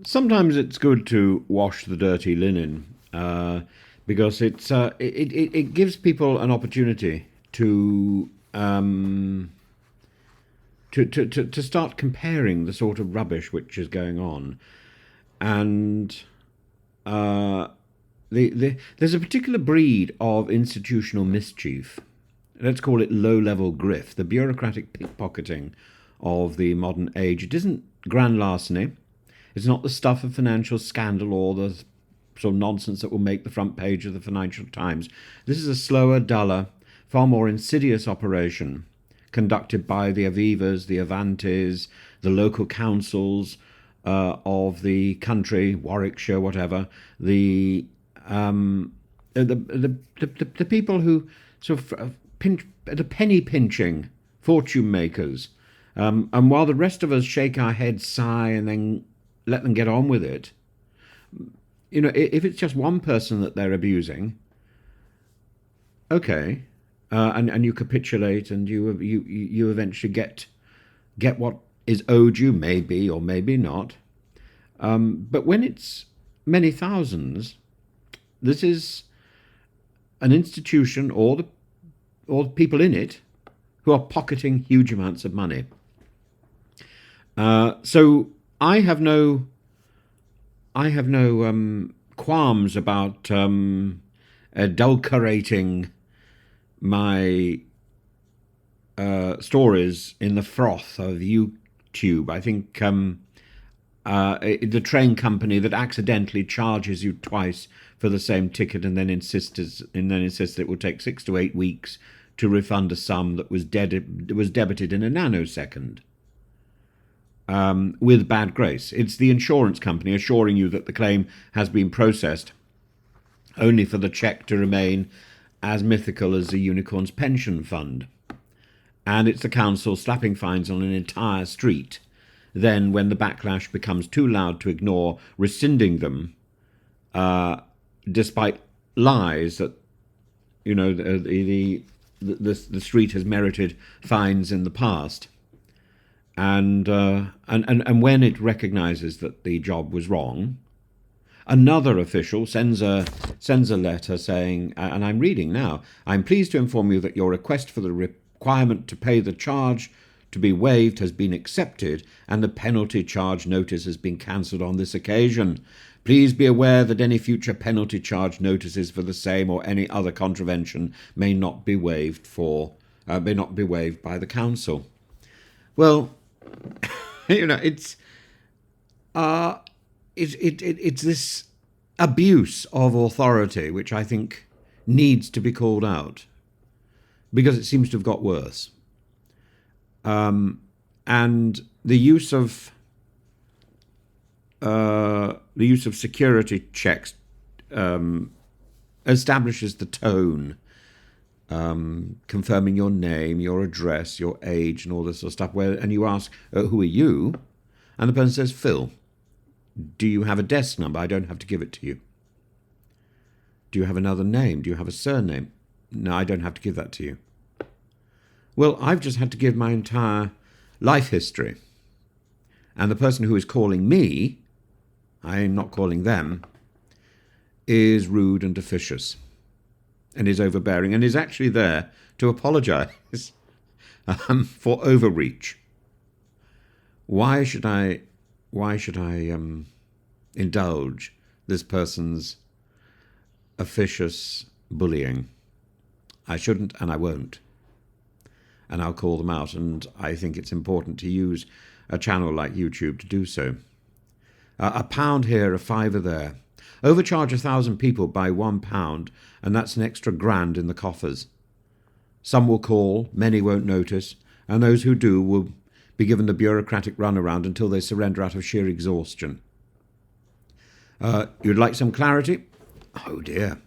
Sometimes it's good to wash the dirty linen because it gives people an opportunity to start comparing the sort of rubbish which is going on. And uh, there's a particular breed of institutional mischief. Let's call it low-level grift, the bureaucratic pickpocketing of the modern age. It isn't grand larceny. It's not the stuff of financial scandal or the sort of nonsense that will make the front page of the Financial Times. This is a slower, duller, far more insidious operation conducted by the AVIVAs, the AVANTIs, the local councils of the country, Warwickshire, whatever, the people who sort of pinch, the penny pinching fortune makers. And while the rest of us shake our heads, sigh, and then let them get on with it, if it's just one person that they're abusing, okay, and you capitulate and you eventually get what is owed you, maybe or maybe not. But when it's many thousands, this is an institution or the people in it who are pocketing huge amounts of money. So I have no qualms about adulterating my stories in the froth of YouTube. I think the train company that accidentally charges you twice for the same ticket and then insists that it will take 6 to 8 weeks to refund a sum that was debited in a nanosecond. With bad grace. It's the insurance company assuring you that the claim has been processed, only for the cheque to remain as mythical as the unicorn's pension fund. And it's the council slapping fines on an entire street, then, when the backlash becomes too loud to ignore, rescinding them, despite lies that the street has merited fines in the past. And when it recognises that the job was wrong, another official sends a letter saying, and I'm reading now, I'm pleased to inform you that your request for the requirement to pay the charge to be waived has been accepted, and the penalty charge notice has been cancelled on this occasion. Please be aware that any future penalty charge notices for the same or any other contravention may not be waived by the council. Well, it's this abuse of authority which I think needs to be called out, because it seems to have got worse. And the use of security checks establishes the tone, confirming your name, your address, your age, and all this sort of stuff. And you ask, "Who are you?" And the person says, "Phil." "Do you have a desk number? I don't have to give it to you." "Do you have another name? Do you have a surname?" "No, I don't have to give that to you." Well, I've just had to give my entire life history. And the person who is calling me, I'm not calling them, is rude and officious and is overbearing and is actually there to apologise for overreach. Why should I indulge this person's officious bullying? I shouldn't, and I won't. And I'll call them out, and I think it's important to use a channel like YouTube to do so. £1 here, a fiver there. Overcharge 1,000 people by £1, and that's an extra grand in the coffers. Some will call, many won't notice, and those who do will be given the bureaucratic runaround until they surrender out of sheer exhaustion. You'd like some clarity? Oh dear.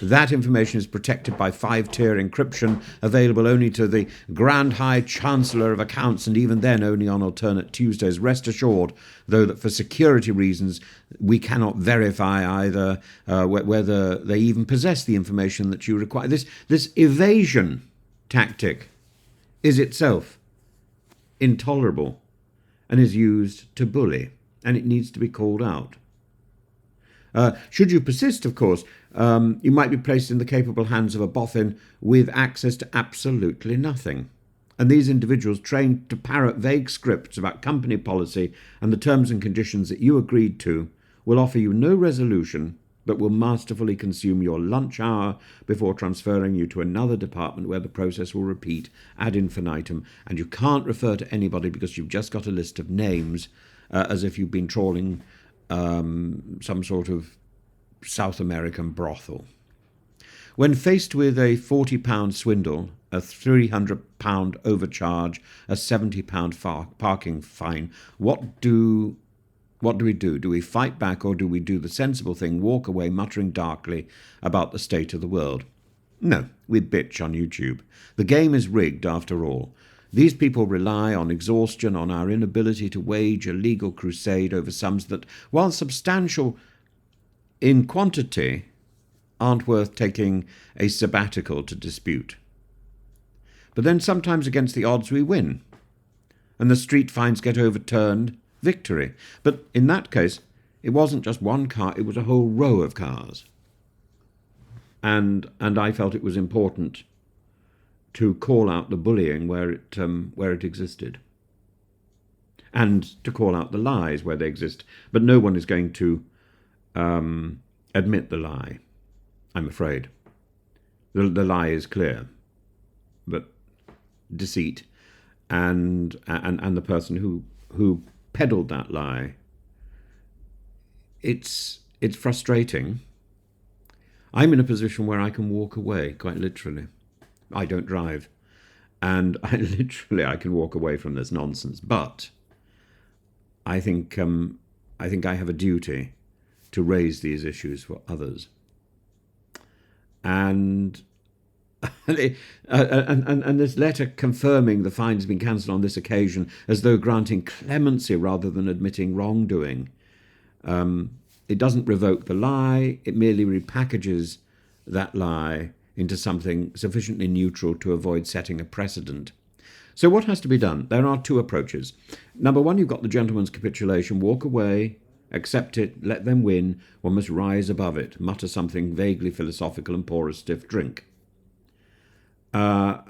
That information is protected by 5-tier encryption, available only to the Grand High Chancellor of Accounts, and even then only on alternate Tuesdays. Rest assured, though, that for security reasons we cannot verify either whether they even possess the information that you require. This evasion tactic is itself intolerable and is used to bully. and it needs to be called out. Should you persist, of course, you might be placed in the capable hands of a boffin with access to absolutely nothing. And these individuals, trained to parrot vague scripts about company policy and the terms and conditions that you agreed to, will offer you no resolution, but will masterfully consume your lunch hour before transferring you to another department where the process will repeat ad infinitum, and you can't refer to anybody because you've just got a list of names, as if you've been trawling some sort of South American brothel. When faced with a £40 swindle, a £300 overcharge, a £70 parking fine, what do we do? Do we fight back, or do we do the sensible thing, walk away muttering darkly about the state of the world? No, we bitch on YouTube. The game is rigged after all. These people rely on exhaustion, on our inability to wage a legal crusade over sums that, while substantial in quantity, aren't worth taking a sabbatical to dispute. But then sometimes against the odds we win, and the street fines get overturned. Victory. But in that case, it wasn't just one car, it was a whole row of cars. And I felt it was important to call out the bullying where it existed, and to call out the lies where they exist. But no one is going to admit the lie, I'm afraid. The lie is clear, but deceit and the person who peddled that lie, it's frustrating. I'm in a position where I can walk away, quite literally. I don't drive, and I can walk away from this nonsense. But I think I have a duty to raise these issues for others, and this letter confirming the fine has been cancelled on this occasion, as though granting clemency rather than admitting wrongdoing. It doesn't revoke the lie, it merely repackages that lie into something sufficiently neutral to avoid setting a precedent. So what has to be done? There are two approaches. Number one, you've got the gentleman's capitulation. Walk away, accept it, let them win. One must rise above it, mutter something vaguely philosophical and pour a stiff drink. And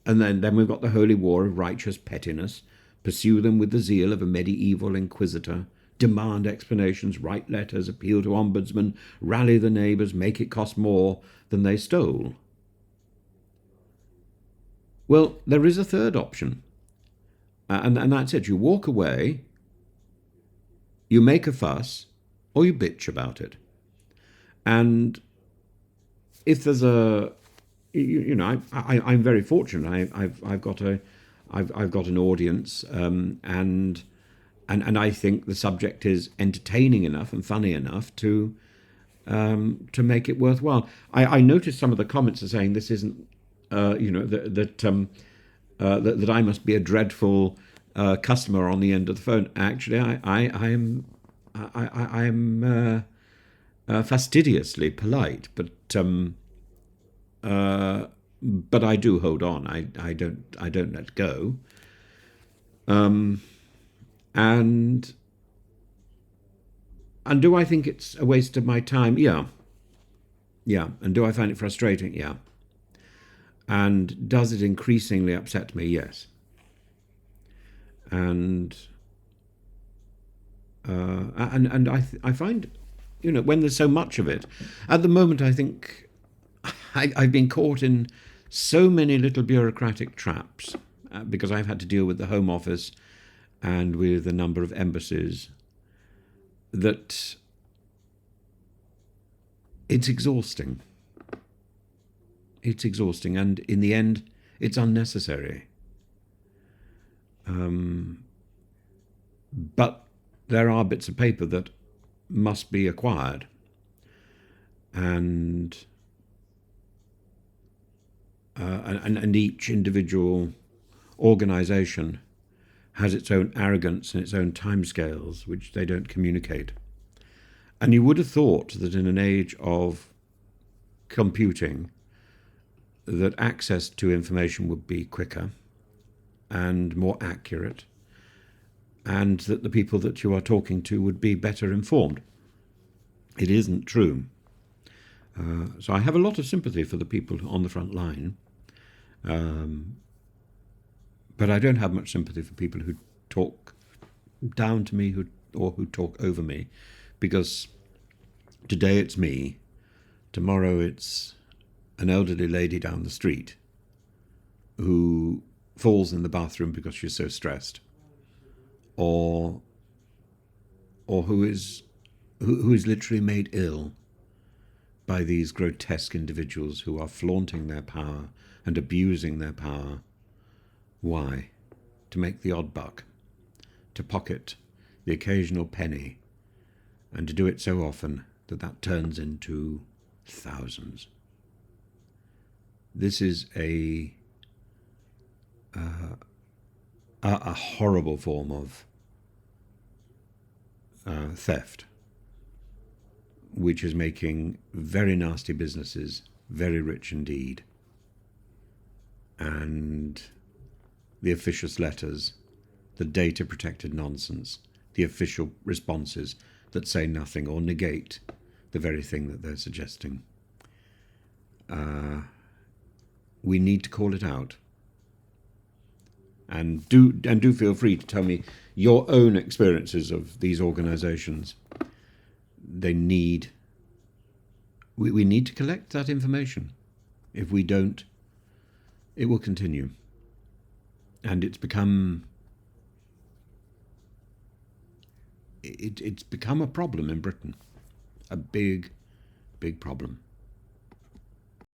then we've got the holy war of righteous pettiness. Pursue them with the zeal of a medieval inquisitor. Demand explanations, write letters, appeal to ombudsman, rally the neighbours, make it cost more than they stole. Well, there is a third option, and that's it. You walk away, you make a fuss, or you bitch about it. And if there's I'm very fortunate. I've got an audience, and I think the subject is entertaining enough and funny enough to make it worthwhile. I noticed some of the comments are saying this isn't, that I must be a dreadful customer on the end of the phone. Actually, I am fastidiously polite, but I do hold on. I don't let go. And do I think it's a waste of my time? Yeah. And do I find it frustrating? Yeah. And does it increasingly upset me? Yes. And I find, when there's so much of it, at the moment, I think I've been caught in so many little bureaucratic traps because I've had to deal with the Home Office and with a number of embassies, that it's exhausting. It's exhausting, and in the end, it's unnecessary. But there are bits of paper that must be acquired, and each individual organisation has its own arrogance and its own timescales, which they don't communicate. And you would have thought that in an age of computing, that access to information would be quicker and more accurate, and that the people that you are talking to would be better informed. It isn't true. So I have a lot of sympathy for the people on the front line, but I don't have much sympathy for people who talk down to me or who talk over me, because today it's me, tomorrow it's an elderly lady down the street who falls in the bathroom because she's so stressed, or who is literally made ill by these grotesque individuals who are flaunting their power and abusing their power. Why? To make the odd buck, to pocket the occasional penny, and to do it so often that turns into thousands. This is a horrible form of theft, which is making very nasty businesses very rich indeed. And the officious letters, the data protected nonsense, the official responses that say nothing or negate the very thing that they're suggesting. We need to call it out. And do feel free to tell me your own experiences of these organisations. We need to collect that information. If we don't, it will continue. And it's become a problem in Britain. A big, big problem.